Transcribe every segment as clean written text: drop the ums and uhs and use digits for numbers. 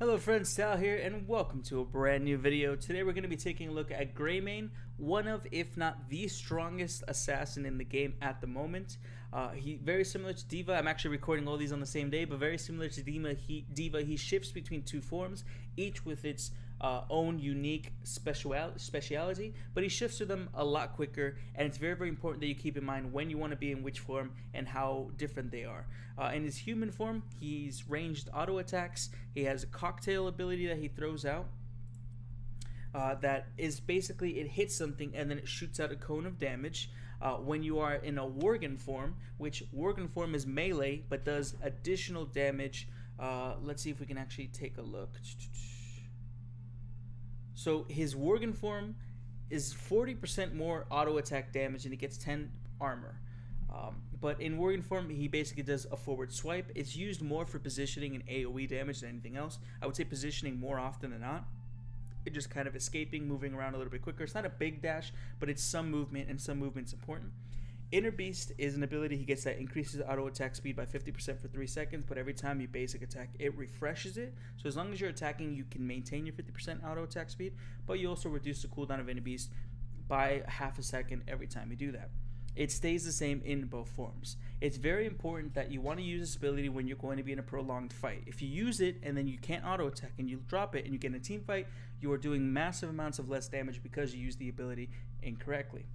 Hello friends, Tal here, and welcome to a brand new video. Today we're going to be taking a look at Greymane, one of, if not the strongest assassin in the game at the moment. He very similar to D.Va. I'm actually recording all these on the same day, but very similar to D.Va, he shifts between two forms, each with its own unique speciality, but he shifts to them a lot quicker, and it's very important that you keep in mind when you want to be in which form and how different they are. In his human form, he's ranged auto attacks. He has a cocktail ability that he throws out that is basically it hits something and then it shoots out a cone of damage. When you are in a Worgen form, which Worgen form is melee but does additional damage. Let's see if we can actually take a look. So his Worgen form is 40% more auto attack damage and he gets 10 armor. But in Worgen form, he basically does a forward swipe. It's used more for positioning and AoE damage than anything else. I would say positioning more often than not. It's just kind of escaping, moving around a little bit quicker. It's not a big dash, but it's some movement, and some movement's important. Inner Beast is an ability he gets that increases auto attack speed by 50% for 3 seconds, but every time you basic attack, it refreshes it. So as long as you're attacking, you can maintain your 50% auto attack speed, but you also reduce the cooldown of Inner Beast by half a second every time you do that. It stays the same in both forms. It's very important that you want to use this ability when you're going to be in a prolonged fight. If you use it and then you can't auto attack and you drop it and you get in a team fight, you are doing massive amounts of less damage because you use the ability incorrectly.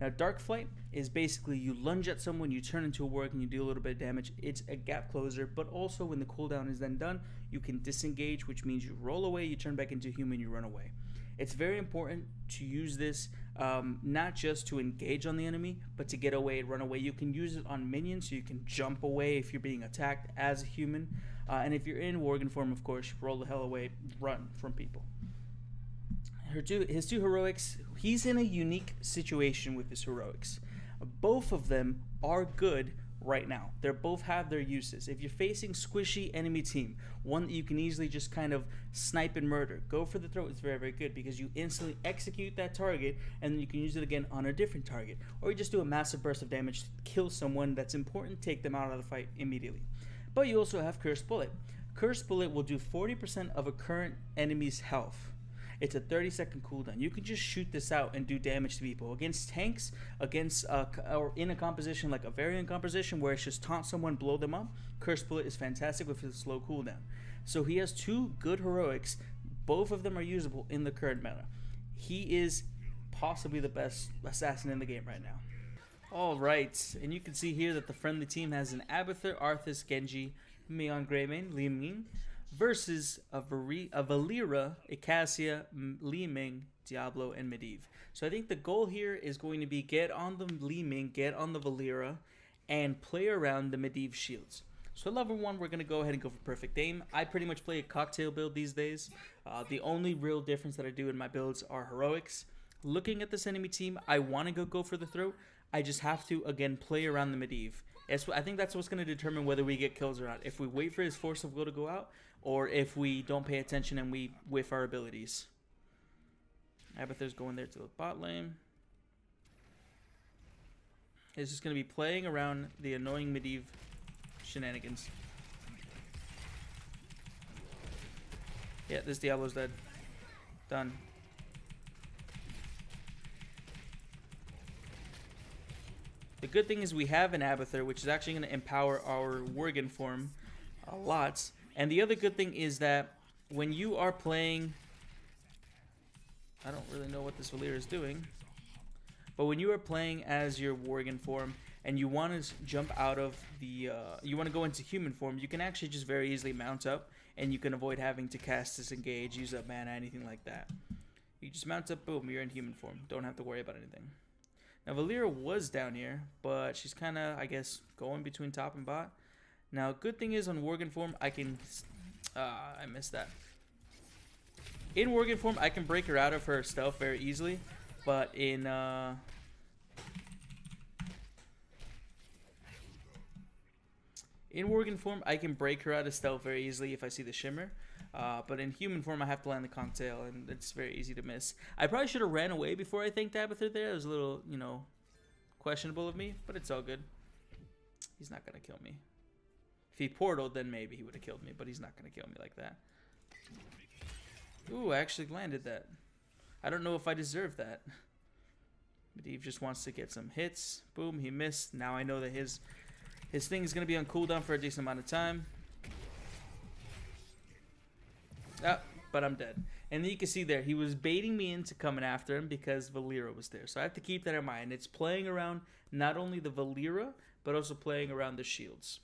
Now, Dark Flight is basically you lunge at someone, you turn into a work, and you do a little bit of damage. It's a gap closer, but also when the cooldown is then done, you can disengage, which means you roll away, you turn back into human, you run away. It's very important to use this not just to engage on the enemy, but to get away and run away. You can use it on minions, so you can jump away if you're being attacked as a human. And if you're in Worgen form, of course, roll the hell away, run from people. His two heroics, he's in a unique situation with his heroics. Both of them are good right now. They both have their uses. If you're facing squishy enemy team, one that you can easily just kind of snipe and murder, go for the throat is very good because you instantly execute that target and then you can use it again on a different target. Or you just do a massive burst of damage to kill someone that's important, take them out of the fight immediately. But you also have Cursed Bullet. Cursed Bullet will do 40% of a current enemy's health. It's a 30-second cooldown. You can just shoot this out and do damage to people. Against tanks, against or in a composition like a variant composition where it's just taunt someone, blow them up, Cursed Bullet is fantastic with his slow cooldown. So he has two good heroics. Both of them are usable in the current meta. He is possibly the best assassin in the game right now. Alright, and you can see here that the friendly team has an Abathur, Arthas, Genji, Meon, Greymane, Li Ming, versus a Valeera, a Cassia, Li Ming, Diablo, and Medivh. So I think the goal here is going to be get on the Li Ming, get on the Valeera, and play around the Medivh shields. So level 1, we're going to go ahead and go for perfect aim. I pretty much play a cocktail build these days. The only real difference that I do in my builds are heroics. Looking at this enemy team, I want to go for the throat. I just have to, again, play around the Medivh. I think that's what's going to determine whether we get kills or not. If we wait for his Force of Will to go out, or if we don't pay attention and we whiff our abilities. Abathur's going there to the bot lane. He's just going to be playing around the annoying Medivh shenanigans. Yeah, this Diablo's dead. Done. The good thing is we have an Abathur, which is actually going to empower our Worgen form a lot. And the other good thing is that when you are playing... I don't really know what this Valeera is doing. But when you are playing as your Worgen form and you want to jump out of the... you want to go into human form, you can actually just very easily mount up. And you can avoid having to cast Disengage, use up mana, anything like that. You just mount up, boom, you're in human form. Don't have to worry about anything. Now, Valeera was down here, but she's kind of, I guess, going between top and bot. Now, good thing is on Worgen form, I can... I missed that. In Worgen form, I can break her out of her stealth very easily, but in... In Worgen form, I can break her out of stealth very easily if I see the shimmer. But in human form, I have to land the cocktail, and it's very easy to miss. I probably should have ran away before I thanked Abathur there. It was a little, you know, questionable of me, but it's all good. He's not going to kill me. If he portaled, then maybe he would have killed me, but he's not going to kill me like that. Ooh, I actually landed that. I don't know if I deserve that. Medivh just wants to get some hits. Boom, he missed. Now I know that his thing is going to be on cooldown for a decent amount of time. Ah, but I'm dead. And then you can see there, he was baiting me into coming after him because Valeera was there. So I have to keep that in mind. It's playing around not only the Valeera, but also playing around the shields.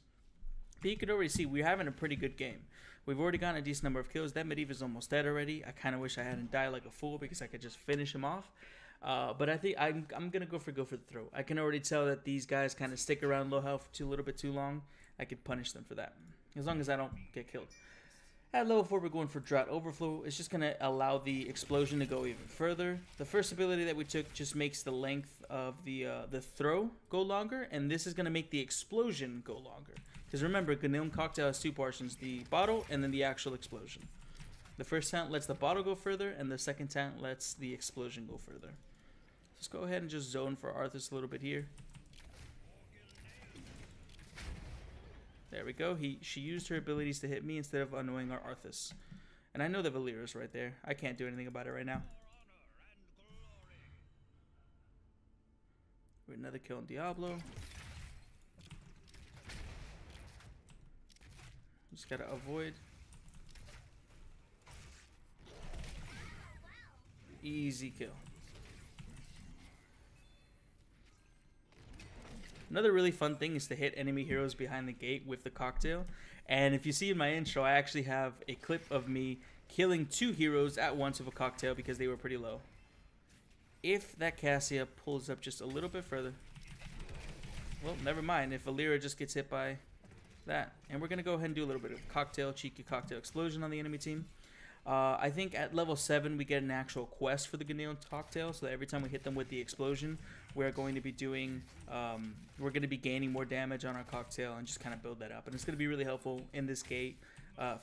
But you can already see we're having a pretty good game. We've already gotten a decent number of kills. That Medivh is almost dead already. I kind of wish I hadn't died like a fool because I could just finish him off. But I think I'm going to go for the throw. I can already tell that these guys kind of stick around low health a little bit too long. I could punish them for that. As long as I don't get killed. At level 4, we're going for Drought Overflow. It's just going to allow the explosion to go even further. The first ability that we took just makes the length of the throw go longer. And this is going to make the explosion go longer. Because remember, Gnome Cocktail has two portions. The bottle and then the actual explosion. The first talent lets the bottle go further. And the second talent lets the explosion go further. Let's go ahead and just zone for Arthas a little bit here. There we go. She used her abilities to hit me instead of annoying our Arthas. And I know the Valeera's right there. I can't do anything about it right now. We're another kill on Diablo. Just gotta avoid. Easy kill. Another really fun thing is to hit enemy heroes behind the gate with the cocktail. And if you see in my intro, I actually have a clip of me killing 2 heroes at once with a cocktail because they were pretty low. If that Cassia pulls up just a little bit further. Well, never mind. If Valeera just gets hit by that. And we're going to go ahead and do a little bit of cocktail, cheeky cocktail explosion on the enemy team. I think at level 7 we get an actual quest for the Gnome Cocktail, so that every time we hit them with the explosion, we're going to be doing, we're going to be gaining more damage on our cocktail and just kind of build that up. And it's going to be really helpful in this gate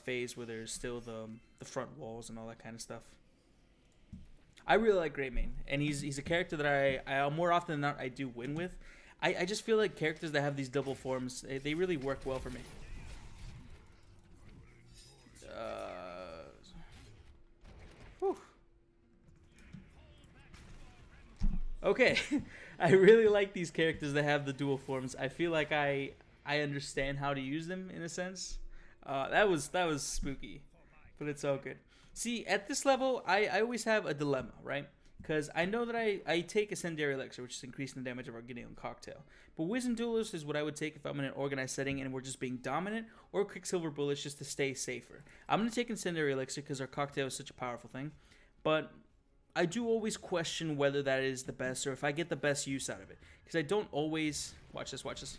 phase where there's still the front walls and all that kind of stuff. I really like Greymane, and he's a character that I more often than not I do win with. I just feel like characters that have these double forms, they really work well for me. Whew. Okay, I really like these characters that have the dual forms. I feel like I understand how to use them in a sense. That was spooky, but it's all good. See, at this level, I always have a dilemma, right? Because I know that I take Ascendary Elixir, which is increasing the damage of our Gnome Cocktail. But Wisdom Duelist is what I would take if I'm in an organized setting and we're just being dominant, or Quicksilver Bullets just to stay safer. I'm going to take Incendiary Elixir because our cocktail is such a powerful thing. But I do always question whether that is the best or if I get the best use out of it. Because I don't always... Watch this, watch this.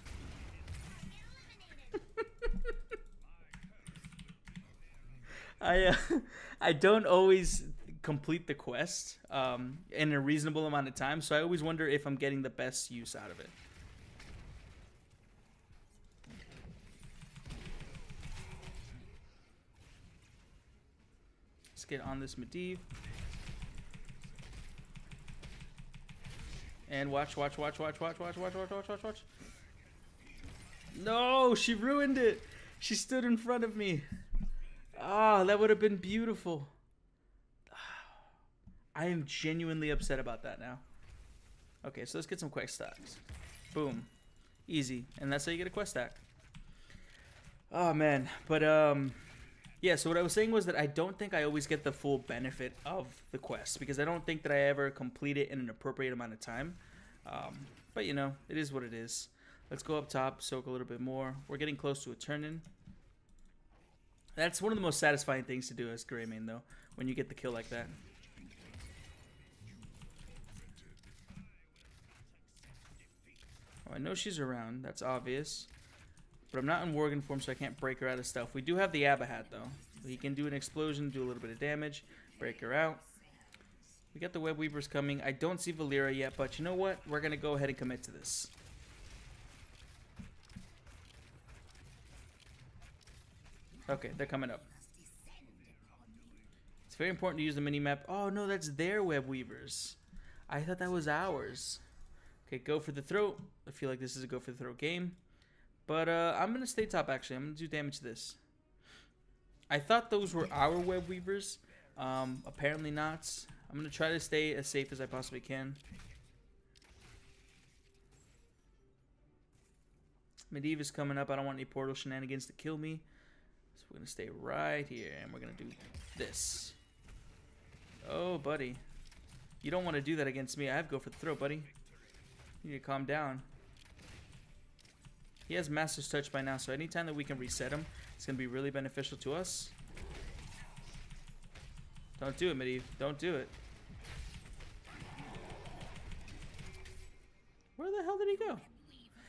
I don't always complete the quest in a reasonable amount of time, so I always wonder if I'm getting the best use out of it. Let's get on this Medivh. And watch. No, she ruined it. She stood in front of me. Ah, that would have been beautiful. I am genuinely upset about that now. Okay, so let's get some quest stacks. Boom. Easy. And that's how you get a quest stack. Oh, man. But, yeah, so what I was saying was that I don't think I always get the full benefit of the quest, because I don't think that I ever complete it in an appropriate amount of time. But, you know, it is what it is. Let's go up top, soak a little bit more. We're getting close to a turn-in. That's one of the most satisfying things to do as Greymane, though, when you get the kill like that. Oh, I know she's around. That's obvious. But I'm not in Worgen form, so I can't break her out of stealth. We do have the Abahat, though. He can do an explosion, do a little bit of damage, break her out. We got the Web Weavers coming. I don't see Valeera yet, but you know what? We're going to go ahead and commit to this. Okay, they're coming up. It's very important to use the mini-map. Oh, no, that's their Web Weavers. I thought that was ours. Okay, go for the throat. I feel like this is a go for the throat game. But I'm going to stay top, actually. I'm going to do damage to this. I thought those were our web weavers. Apparently not. I'm going to try to stay as safe as I possibly can. Medivh is coming up. I don't want any portal shenanigans to kill me. So we're going to stay right here, and we're going to do this. Oh, buddy. You don't want to do that against me. I have to go for the throat, buddy. You need to calm down. He has Master's Touch by now, so anytime that we can reset him, it's going to be really beneficial to us. Don't do it, Medivh. Don't do it. Where the hell did he go?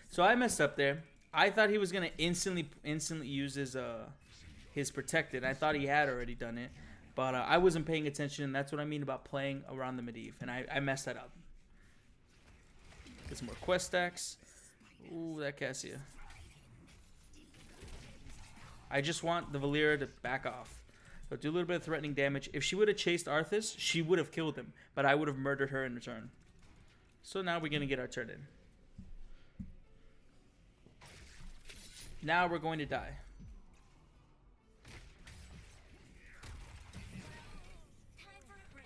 So I messed up there. I thought he was going to instantly use his protected. I thought he had already done it. But I wasn't paying attention, and that's what I mean about playing around the Medivh. And I messed that up. Get some more quest stacks. Ooh, that Cassia. I just want the Valeera to back off. So do a little bit of threatening damage. If she would have chased Arthas, she would have killed him. But I would have murdered her in return. So now we're going to get our turn in. Now we're going to die.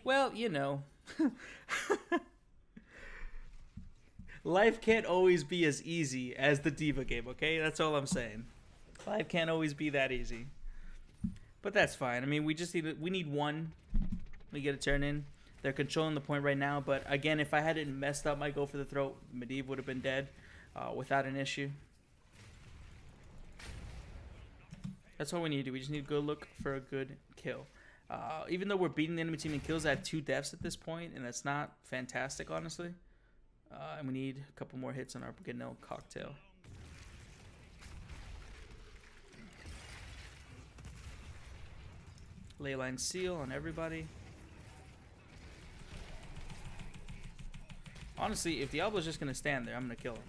Well, you know. Life can't always be as easy as the D.Va game, okay? That's all I'm saying. Life can't always be that easy. But that's fine. I mean, we need one. We get a turn in. They're controlling the point right now. But again, if I hadn't messed up my go for the throat, Medivh would have been dead without an issue. That's all we need to do. We just need to go look for a good kill. Even though we're beating the enemy team in kills, I have 2 deaths at this point, and that's not fantastic, honestly. And we need a couple more hits on our Ganel cocktail. Leyline seal on everybody. Honestly, if Diablo's just going to stand there, I'm going to kill him.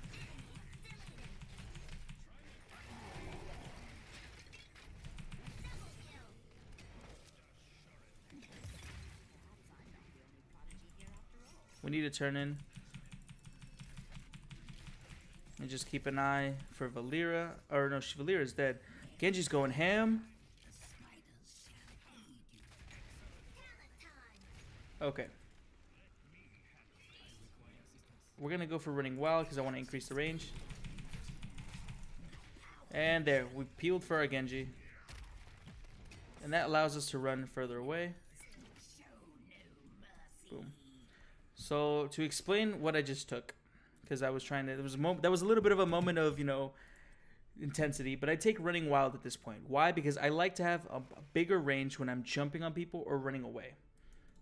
We need to turn in. And just keep an eye for Valeera. Or no, Valeera's dead. Genji's going ham. Okay. We're going to go for running wild because I want to increase the range. And there. We peeled for our Genji. And that allows us to run further away. Boom. So to explain what I just took, because I was trying to, that was a little bit of a moment of, you know, intensity, but I take running wild at this point. Why? Because I like to have a bigger range when I'm jumping on people or running away.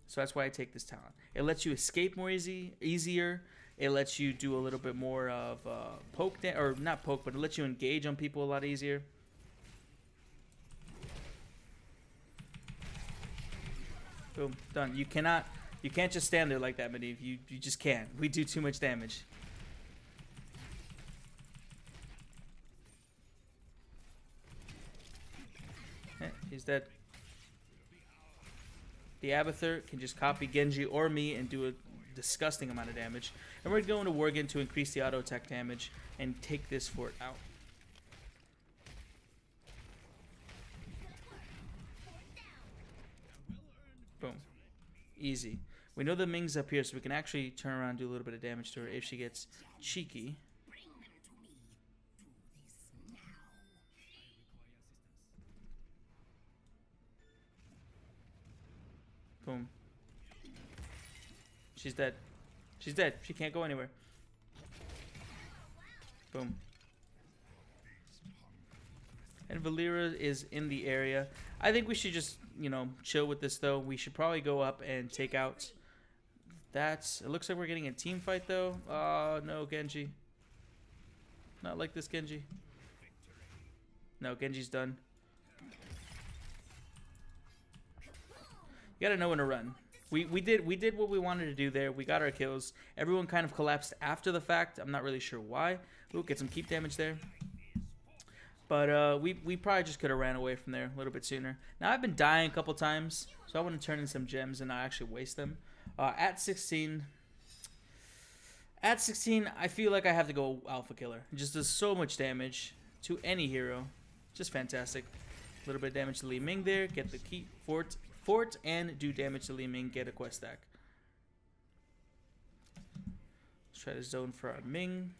So that's why I take this talent. It lets you escape more easier. It lets you do a little bit more of poke, or not poke, but it lets you engage on people a lot easier. Boom, done. You can't just stand there like that, Medivh. You just can't. We do too much damage. He's dead. The Abathur can just copy Genji or me and do a disgusting amount of damage. And we're going to Worgen to increase the auto attack damage and take this fort out. Boom. Easy. We know the Ming's up here, so we can actually turn around and do a little bit of damage to her if she gets cheeky. Boom. She's dead. She's dead. She can't go anywhere. Boom. And Valeera is in the area. I think we should just, you know, chill with this, though. We should probably go up and take out that. It looks like we're getting a team fight, though. Oh, no, Genji. Not like this, Genji. No, Genji's done. You gotta know when to run. We did what we wanted to do there. We got our kills. Everyone kind of collapsed after the fact. I'm not really sure why. We'll get some keep damage there. But we probably just could have ran away from there a little bit sooner. Now, I've been dying a couple times, so I want to turn in some gems and not actually waste them. At 16, I feel like I have to go Alpha Killer. It just does so much damage to any hero. Just fantastic. little bit of damage to Li Ming there. Get the key fort, and do damage to Li Ming. Get a quest stack. Let's try to zone for our Ming.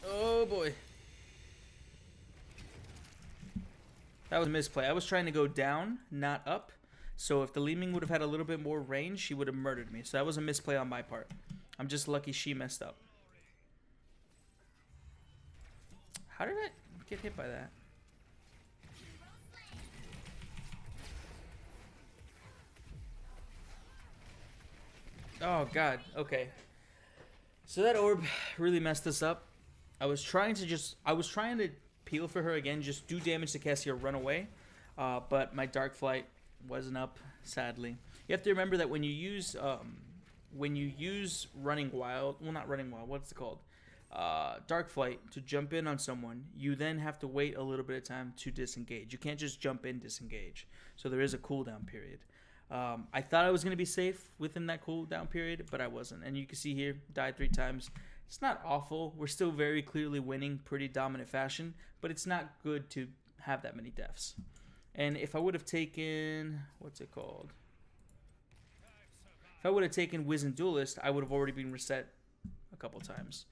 Oh boy. That was a misplay. I was trying to go down, not up. So if the Li Ming would have had a little bit more range, she would have murdered me. So that was a misplay on my part. I'm just lucky she messed up. How did I get hit by that? Oh god, okay. So that orb really messed us up. I was trying to peel for her again, just do damage to Cassia, run away. But my Dark Flight wasn't up, sadly. You have to remember that when you use Running Wild, well, not Running Wild, what's it called? Dark Flight to jump in on someone, you then have to wait a little bit of time to disengage. You can't just jump in, disengage. So there is a cooldown period. I thought I was going to be safe within that cooldown period, but I wasn't. And you can see here, died 3 times. It's not awful. We're still very clearly winning, pretty dominant fashion, but it's not good to have that many deaths. And if I would have taken, what's it called? If I would have taken Wizened Duelist, I would have already been reset a couple times,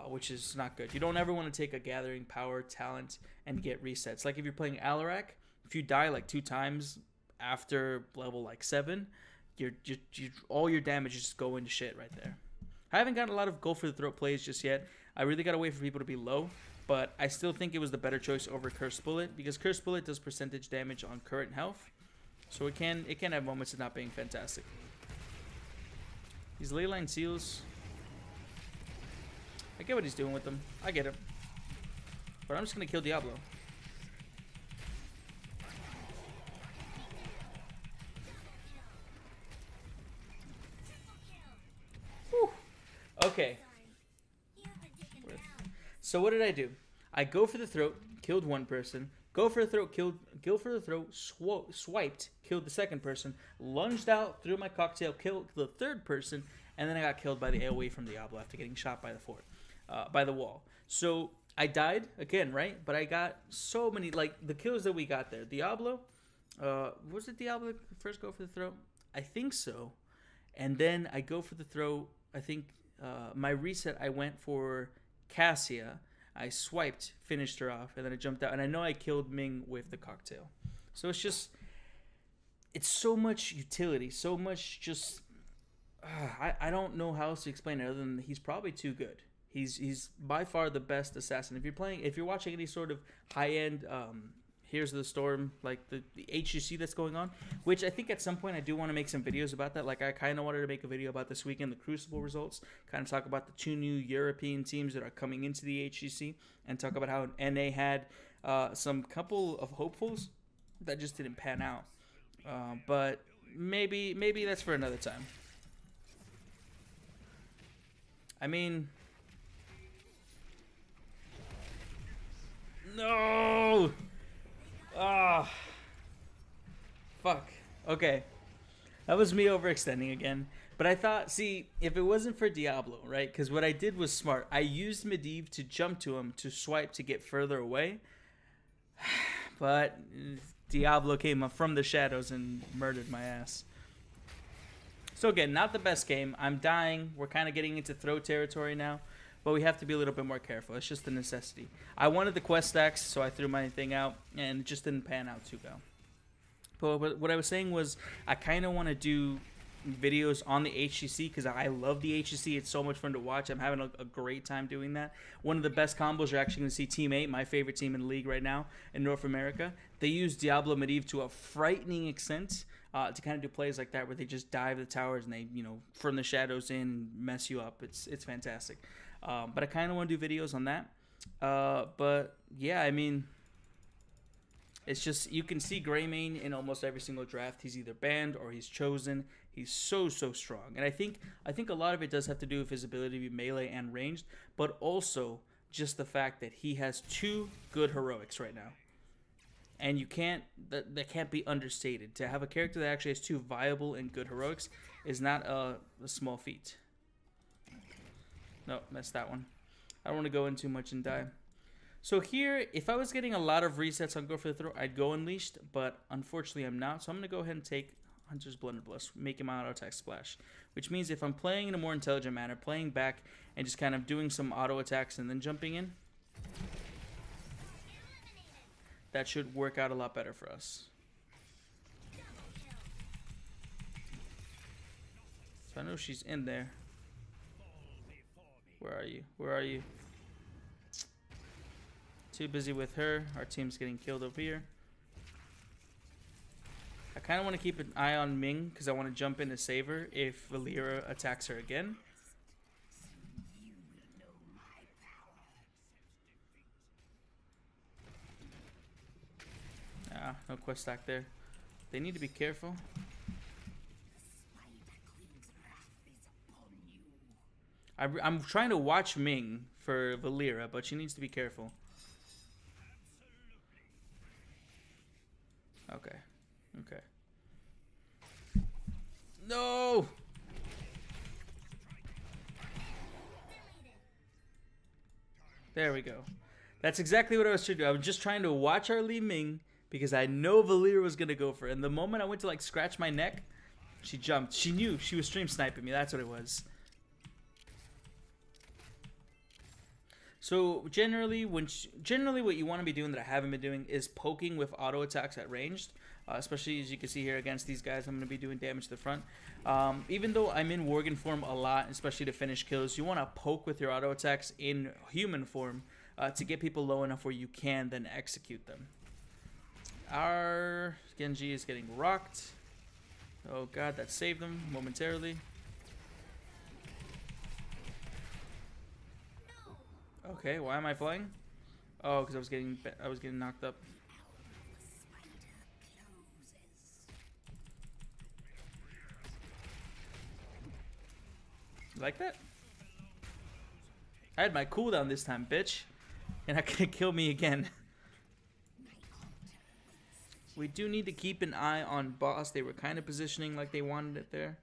which is not good. You don't ever want to take a Gathering Power talent and get resets. Like if you're playing Alarak, if you die like 2 times after level like 7, all your damage is just going to shit right there. I haven't gotten a lot of go for the throat plays just yet. I really got to wait for people to be low, but I still think it was the better choice over Cursed Bullet because Cursed Bullet does percentage damage on current health, so it can have moments of not being fantastic. These Leyline Seals, I get what he's doing with them. I get it, but I'm just gonna kill Diablo. Okay. So what did I do? I go for the throat, killed 1 person. Go for the throat, swiped, killed the 2nd person. Lunged out, threw my cocktail, killed the 3rd person, and then I got killed by the AoE from Diablo after getting shot by the by the wall. So I died again, right? But I got so many, like the kills that we got there. Diablo, was it Diablo first go for the throat? I think so. And then I go for the throat. I think my reset, I went for Cassia. I swiped, finished her off, and then I jumped out. And I know I killed Ming with the cocktail. So it's just, it's so much utility, so much just, I don't know how else to explain it other than he's probably too good. He's by far the best assassin. If you're watching any sort of high-end Here's the Storm, like the HGC that's going on, which I think at some point I do want to make some videos about that. Like I kind of wanted to make a video about this weekend, the Crucible results, kind of talk about the 2 new European teams that are coming into the HGC, and talk about how NA had some couple of hopefuls that just didn't pan out. But maybe that's for another time. I mean, no. Ah, fuck. Okay, that was me overextending again. But I thought, see, if it wasn't for Diablo, right? Because what I did was smart. I used Medivh to jump to him to swipe to get further away. But Diablo came up from the shadows and murdered my ass. So again, not the best game. I'm dying. We're kind of getting into throw territory now. But we have to be a little bit more careful. It's just a necessity. I wanted the quest stacks, so I threw my thing out, and it just didn't pan out too well. But what I was saying was, I kind of want to do videos on the HCC because I love the HCC. It's so much fun to watch. I'm having a great time doing that. One of the best combos you're actually going to see Team 8, my favorite team in the league right now in North America. They use Diablo Medivh to a frightening extent to kind of do plays like that where they just dive the towers and they, from the shadows in and mess you up. It's fantastic. But I kind of want to do videos on that. But yeah, I mean, it's just, you can see Greymane in almost every single draft. He's either banned or he's chosen. He's so strong. And I think a lot of it does have to do with his ability to be melee and ranged, but also just the fact that he has 2 good heroics right now. And that can't be understated. To have a character that actually has 2 viable and good heroics is not a small feat. No, missed that one. I don't want to go in too much and die. So here, if I was getting a lot of resets on Go for the Throat, I'd go Unleashed, but unfortunately I'm not. So I'm going to go ahead and take Hunter's Blunderbuss, making my auto attack splash. Which means if I'm playing in a more intelligent manner, playing back and just kind of doing some auto attacks and then jumping in, that should work out a lot better for us. So I know she's in there. Where are you? Where are you? Too busy with her. Our team's getting killed over here. I kind of want to keep an eye on Ming because I want to jump in to save her if Valeera attacks her again. Ah, no quest stack there. They need to be careful. I'm trying to watch Ming for Valeera, but she needs to be careful. Okay. Okay. No! There we go. That's exactly what I was trying to do. I was just trying to watch our Li Ming because I know Valeera was going to go for it. And the moment I went to like scratch my neck, she jumped. She knew she was stream sniping me. That's what it was. So generally, what you want to be doing that I haven't been doing is poking with auto attacks at ranged. Especially as you can see here against these guys, I'm going to be doing damage to the front. Even though I'm in Worgen form a lot, especially to finish kills, you want to poke with your auto attacks in human form to get people low enough where you can then execute them. Our Genji is getting rocked. Oh god, that saved him momentarily. Okay, why am I flying? Oh, because I was getting knocked up. You like that? I had my cooldown this time, bitch. And I couldn't kill me again. We do need to keep an eye on boss. They were kind of positioning like they wanted it there.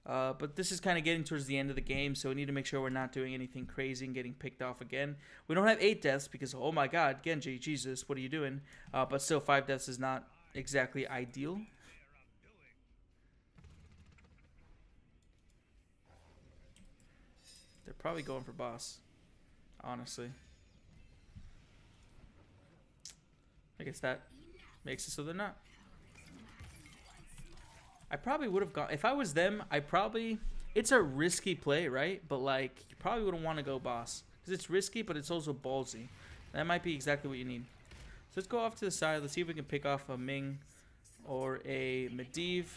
But this is kind of getting towards the end of the game, so we need to make sure we're not doing anything crazy and getting picked off again. We don't have 8 deaths because, oh my god, Genji, Jesus, what are you doing? But still, 5 deaths is not exactly ideal. They're probably going for boss, honestly. I guess that makes it so they're not. I probably would have gone, if I was them, it's a risky play, right? But like, you probably wouldn't want to go boss. Because it's risky, but it's also ballsy. That might be exactly what you need. So let's go off to the side. Let's see if we can pick off a Ming or a Medivh,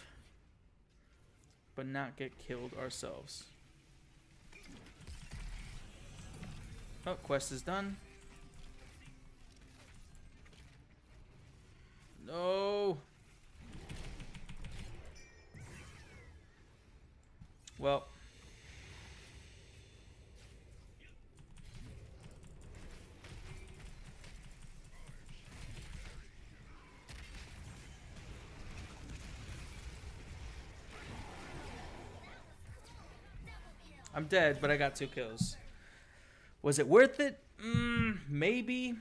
but not get killed ourselves. Oh, quest is done. No. Well. I'm dead, but I got 2 kills. Was it worth it? Maybe.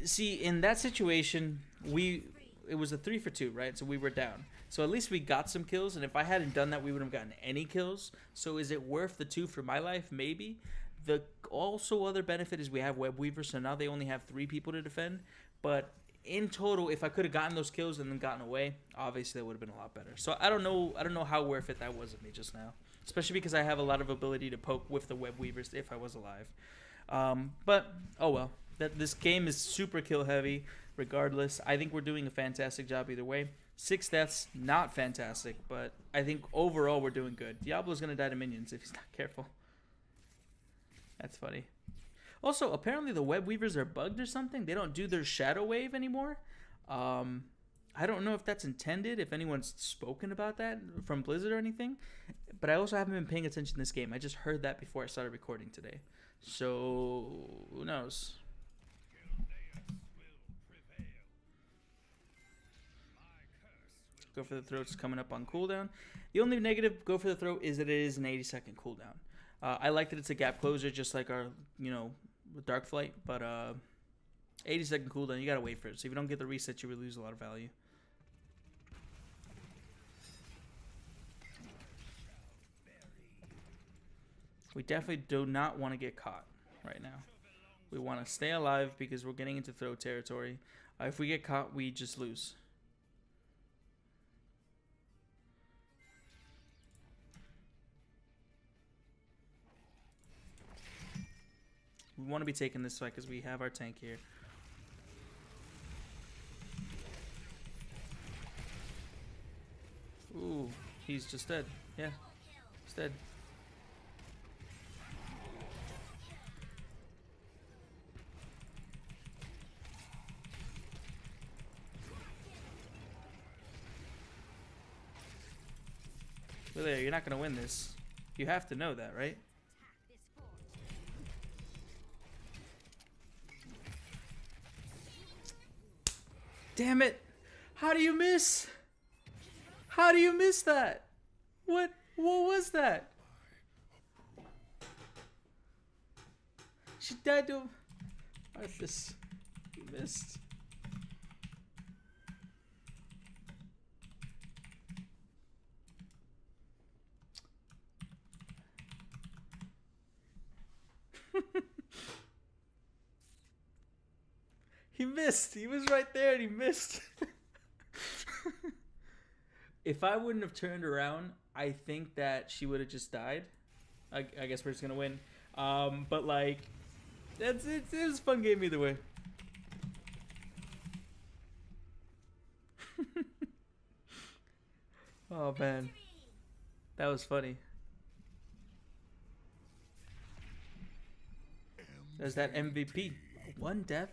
See, in that situation, it was a 3 for 2, right? So we were down. So at least we got some kills, and if I hadn't done that, we wouldn't have gotten any kills. So is it worth the 2 for my life? Maybe. The also other benefit is we have Web Weavers, so now they only have 3 people to defend. But in total, if I could have gotten those kills and then gotten away, obviously that would have been a lot better. So I don't know how worth it that was of me just now. Especially because I have a lot of ability to poke with the Web Weavers if I was alive. But, oh well. This game is super kill heavy regardless. I think we're doing a fantastic job either way. 6 deaths, not fantastic, but I think overall we're doing good. Diablo's going to die to minions if he's not careful. That's funny. Also, apparently the Web Weavers are bugged or something. They don't do their Shadow Wave anymore. I don't know if that's intended, if anyone's spoken about that from Blizzard or anything. But I also haven't been paying attention to this game. I just heard that before I started recording today. So, who knows? Go for the Throat's coming up on cooldown. The only negative Go for the Throat is that it is an 80-second cooldown. I like that it's a gap closer, just like our, Dark Flight, but 80-second cooldown, you gotta wait for it. So if you don't get the reset, you will lose a lot of value. We definitely do not want to get caught right now. We want to stay alive because we're getting into throw territory. If we get caught, we just lose. We want to be taking this fight because we have our tank here. Ooh, he's just dead. Yeah, he's dead. Really, you're not going to win this. You have to know that, right? Damn it! How do you miss? How do you miss that? What was that? She died to him. Arthas, you missed. He missed. He was right there and he missed. If I wouldn't have turned around, I think that she would have just died. I guess we're just going to win. But, like, it was a fun game either way. Oh, man. That was funny. There's that MVP. One death?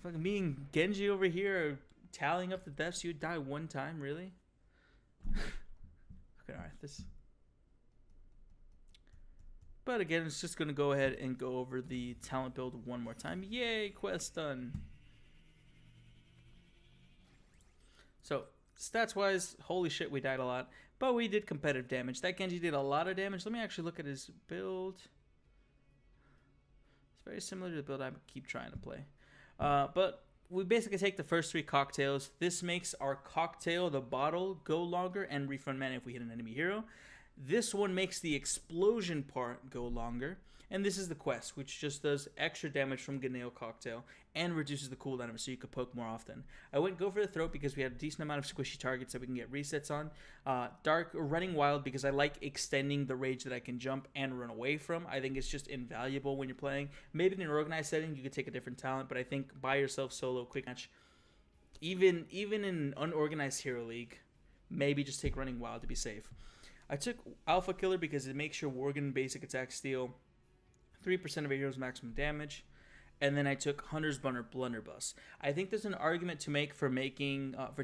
Fucking me and Genji over here are tallying up the deaths. You would die one time, really? Okay, alright, this. But again, it's just gonna go ahead and go over the talent build one more time. Yay, quest done. So, stats wise, holy shit, we died a lot. But we did competitive damage. That Genji did a lot of damage. Let me actually look at his build. It's very similar to the build I keep trying to play. But we basically take the first 3 cocktails. This makes our cocktail, the bottle, go longer and refund mana if we hit an enemy hero. This one makes the explosion part go longer. And this is the quest, which just does extra damage from Ganeo Cocktail and reduces the cooldown of it so you can poke more often. I wouldn't go for the throat because we have a decent amount of squishy targets that we can get resets on. Dark Running Wild because I like extending the rage that I can jump and run away from. I think it's just invaluable when you're playing. Maybe in an organized setting you could take a different talent, but I think by yourself solo quick match, even in an unorganized hero league, maybe just take Running Wild to be safe. I took Alpha Killer because it makes your Worgen basic attack steal 3% of a hero's maximum damage, and then I took Hunter's Blunderbuss. I think there's an argument to make for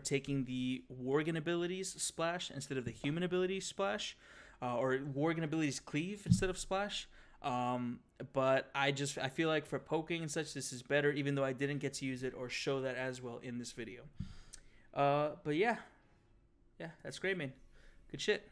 taking the Worgen abilities splash instead of the human abilities splash, or Worgen abilities cleave instead of splash. But I feel like for poking and such, this is better, even though I didn't get to use it or show that as well in this video. But yeah, that's Greymane. Good shit.